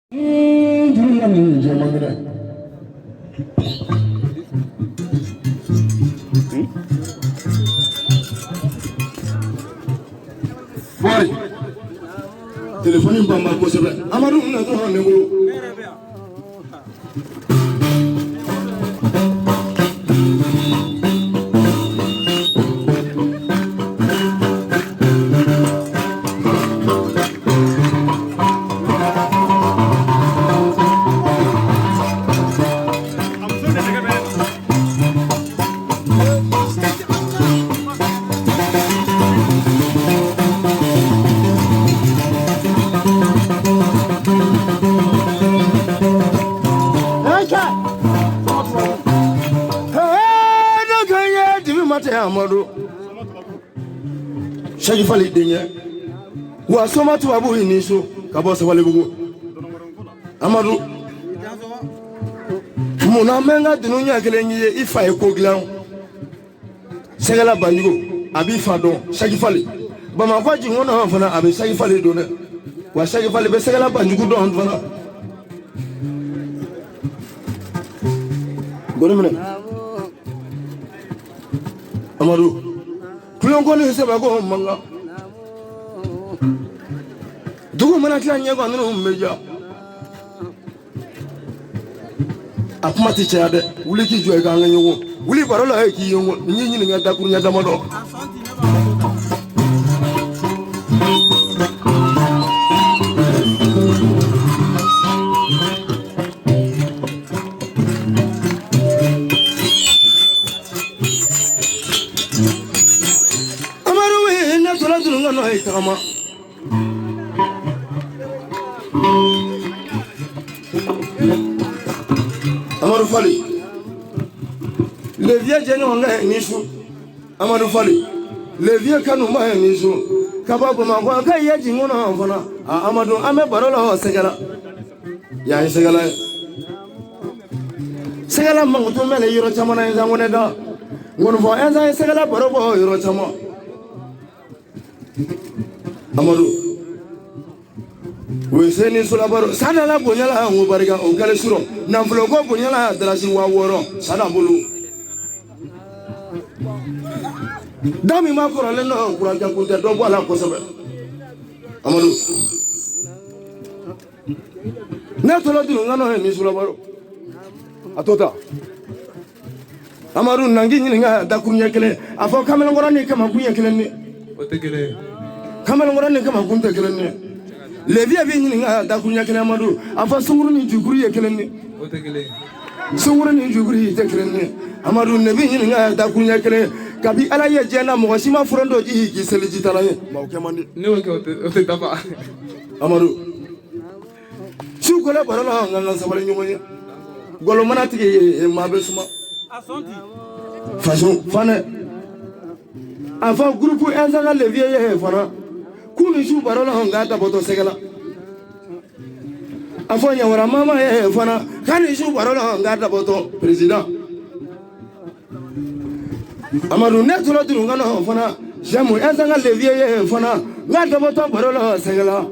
Téléphone bamba ko sebe Amadou na to ne bulu Amadou Cheikh Fally Denye wa soma tu abu iniso kabo sawale bugu Amadou muna menga dununya kelenye ifa e ko glan segala bandigo abi fa don Cheikh Fally bama ko ji ngona fana abi Cheikh Fally do ne wa Cheikh Fally be segala bandigo don fana goremene Amadou kulongo ni seba ko manga dugu mana tla nyego nanu meja akuma ti chade wuli ki joy ga nga nyego wuli barola e ki yongo ni ni nga dakuru nya damado Tama Amadou Fally le vieux Jenonga Nisu Amadou Fally le vieux Kanuma Nisu Kababa Mangwa Kaya Jingona Fana Amadou Ame Barola Segala Ya Segala Segala Mangutu Mele Yoro Chamana Zamoneda Gonfo Enza Segala Barobo Yoro Chama Amadou we seni sulabaro sana la bonyala ngubariga ongale suro na vlogo bonyala dalasi wa woro sana bulu dami makoro le no kuraja kunte do bala ko sabe Amadou ne tolo dinu ngano ni sulabaro atota Amadou nangi ni nga dakunya kele afo kamel ngorani kama kunya kele ni otegele kamel ngorani kama kunte kele ni levi abi ni nga dakunya kele Amadou afa sunguru ni juguri ye kele ni otegele sunguru ni juguri te kele ni Amadou nebi ni nga dakunya kele kabi ala ye jena mo sima frondo ji ki seliji talaye mawke mandi ne wonke ote dafa Amadou su ko la barala nga sabale nyumoye golo manati mabe suma asonti façon fane avant groupe enzanga levier ye fana kunu su barala nga ta boto segala avant nyawara mama ye fana kani su barala nga ta boto président Amadou ne tolo duru ngano fana jamu enzanga levier ye fana nga ta boto barala segala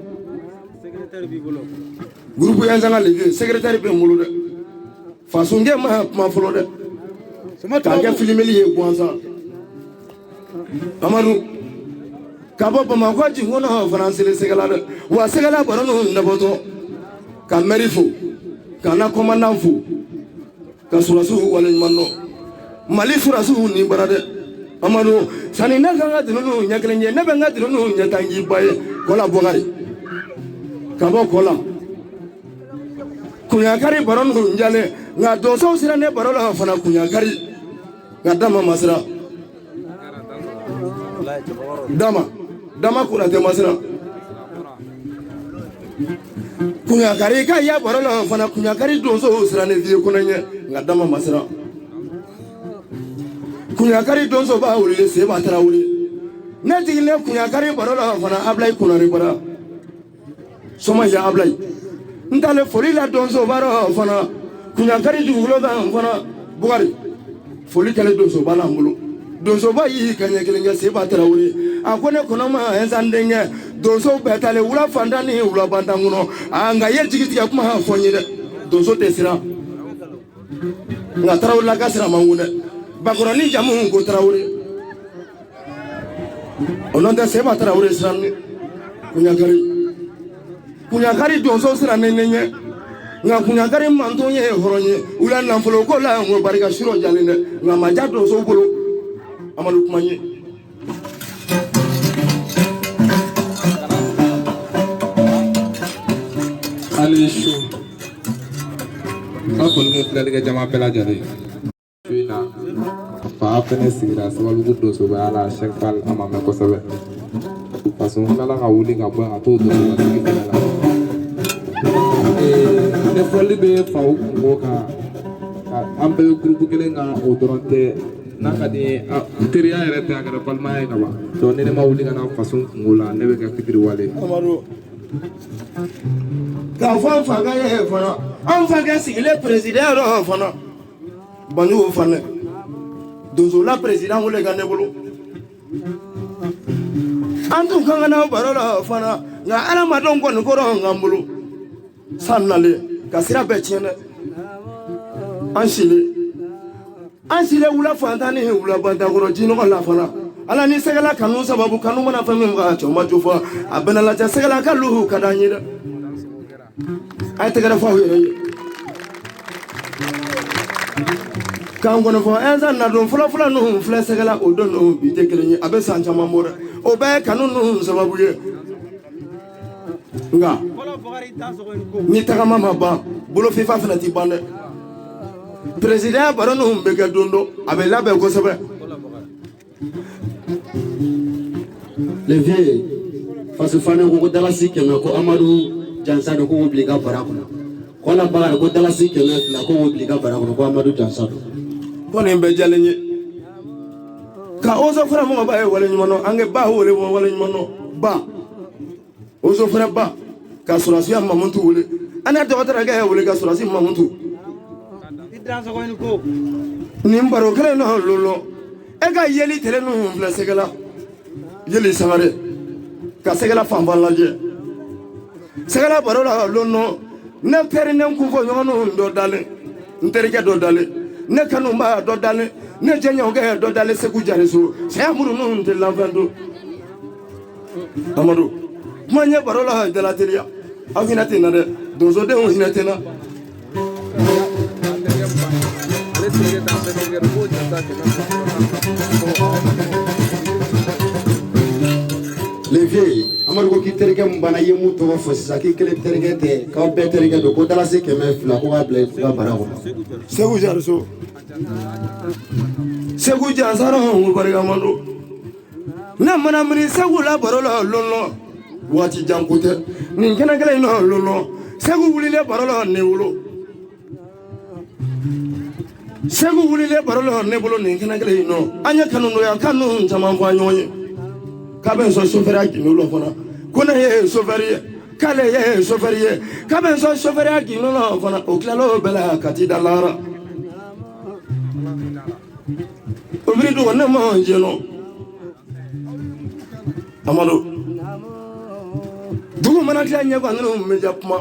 secrétaire bi bolo groupe enzanga levier secrétaire bi mulu de façon nge ma folo de k'a filmeli ye gansan Amadou kabo Bamako jingono faransile segala de wa segala barano ndaboto ka merifo kana commandant fo ka surasu wala manno mali surasu ni barade Amadou sani nakanga dinu nyakelenye nebenga dinu nyatangi baye kola bogari kabo kola kunyakari barano njale nga doso sirane barola fana kunyakari ngadama masira dama kuna te masira kunya kari ka ya barola fana kunya kari donso sirane vie kunanye ngadama masira kunya kari donso ba wuli se ba tara wuli nati le kunya kari barola fana ablay kuna ribara soma ya ablay ndale foli la donso baro fana kunya kari jugulo da fana bugari foli kale donso bala mbulu donso ba yi kanya kelenga Seba Traoré akone konoma enzandenge donso betale wula fandani wula bandanguno anga ye jigiti ya kuma fonye de donso tesira nga Traoré la kasira mangune bakorani jamu ko Traoré ononde Seba Traoré sirani kunyakari donso sira nenenye nga kunyakari mantonye horonye ula namfolo ko la ngo barika shiro jalinde nga maja donso bolo Amadou Kumanye Ali show ka kolmo filale jama pela jare fina fa apene sigira sababu gudo so ba ala shekfal amame ko sabe façon nala nga wuli nga ba to do la ne foli be fa ko ka ambe groupe kele nga odoronte nakadi teriya yere ta gara palma ay kaba to ne ma wuli nga façon ngula ne be ka fikri wale Amaro ka fa ga ye fana an fa ga si le président ro fana banyu fana donzo la président wole ga ne bolo antu kanga na barola fana nga ala madon ko ko ro ngambulu sanale kasira be tiene ansile wula fantani wula bantagoro jino la fana ala ni segala kanu sababu kanu mana fami mga choma jofa abena la ja segala kalu kadanyida ay tegara fa yere kan gono fo enza na don fula no fula segala o don no bi tekelenye abe sanja mamora o be kanu no sababu ye nga ni taga mama ba bolo fifa fana ti bande président barono mbega dondo abe labe ko sabe le vieux face fane ko dalasi keme ko Amadou Jansado ko obliga barakuna ko la bagar ko dalasi keme la ko obliga barakuna ko Amadou Jansado ko ne be jalenye ka ozo fara mo ba e wala nyumono ange ba wole wala nyumono ba ozo fara ba ka surasi amma muntu wole ana de wata ga wole ka surasi amma muntu idranso ko en ko nimbaro kale no lolo e ga yeli tele no fla segala yeli samare ka segala famba laje segala barola lono ne pere ne kunfo nyono do dale nterike do dale ne kanumba do dale ne jenyo ga do dale se ku jare so se amuru no de lavando Amadou manya barola de la telia afinate na de dozo de on hinatena les vieux Amadou ki terike mbana ye mu to fo sisa ki kele terike te ka be terike do ko dalasi keme fla ko able ka barakuna segu jarso segu jansaro on barika mando na mana mini segu la barola lolo wati jankote nin kana gele no lolo segu wulile barola ne wulo segu wulile barola ne bolo nin kana gele no anya kanu no ya kanu zaman fa nyonye ka ben so sofera ki no lo fona kona ye soferiye kale ye soferiye ka ben so sofera ki no lo fona o klalo bela kati dalara obiri do wona ma jeno Amadou dugu mana kila nya kwa ngano meja kuma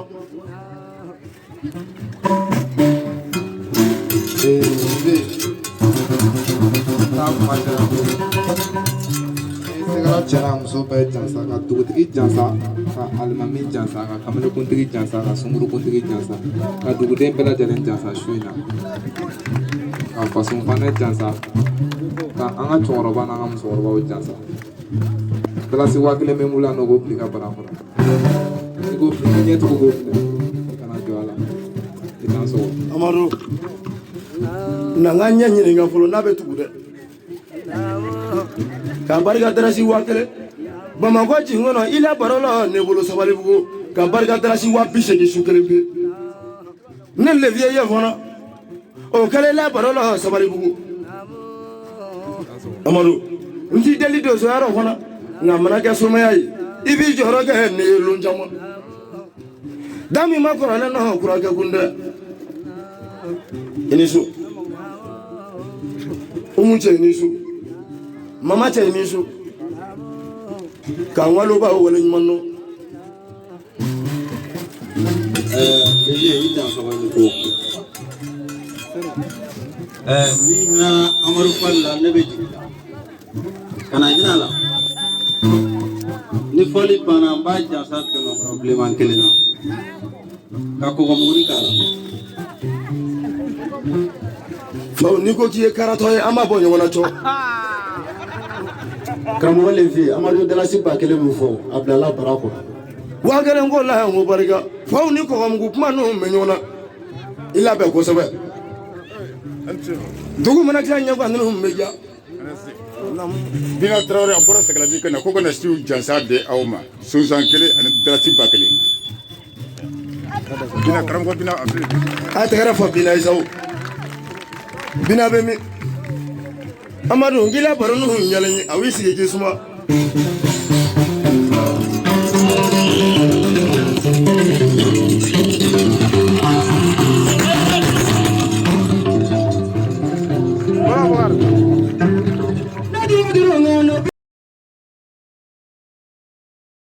segala chana muso be jansa ka dugutigi jansa ka alimami jansa ka kamale kuntigi jansa ka sunguru kuntigi jansa ka duguden bela jalen jansa shuina ka fasun fane jansa ka anga choroba na anga musoroba jansa bela si wakile memula no go plika para para go plika nyeto go kana joala itanso Amadou nanganya nyine ngafolo nabe tugude ka barika darasi wakele Bamako jingono ila barola ne bolo sabali bugo ka barika darasi wa bise di sukele be ne le vie ye vona o kale la barola sabali bugo Amadou nti deli do so yaro vona na manaka somayai ibi joro ga ne lunjamo dami makora na no kura ga gunda inisu umunche inisu mama cɛ ni su k'an waloba wale ɲuman dɔn i jansa wani ko ni na Amadu Fal la ne bɛ jigin kana jina la ni fɔli banna n b'a jansa tɛmɛ bilenman kelen na ka kɔgɔmuguni k'a la faw n'i ko k'i ye karatɔ ye an b'a bɔ ɲɔgɔn na cɔ karamɔgɔ Levi Amadu dalasi 1000 min fɔ a bilala bara kɔnɔ 1000 ko la yan ko barika faw ni kɔgɔmugu kuma n'o mɛn ɲɔgɔn na i labɛn kosɛbɛ dugu mana tila ɲɛfɔ ninnu bɛ ja Bina Traoré an bɔra Sagalabi ka na ko kana siw jansa de aw ma sonsan kelen ani dalasi 1000 bina karamɔgɔ bina a tɛgɛrɛ fɔ bina isaw bina bɛ min Amadu n k'i la baro ninnu yɛlɛ ye a b'i sigi k'i suma Bora, bora.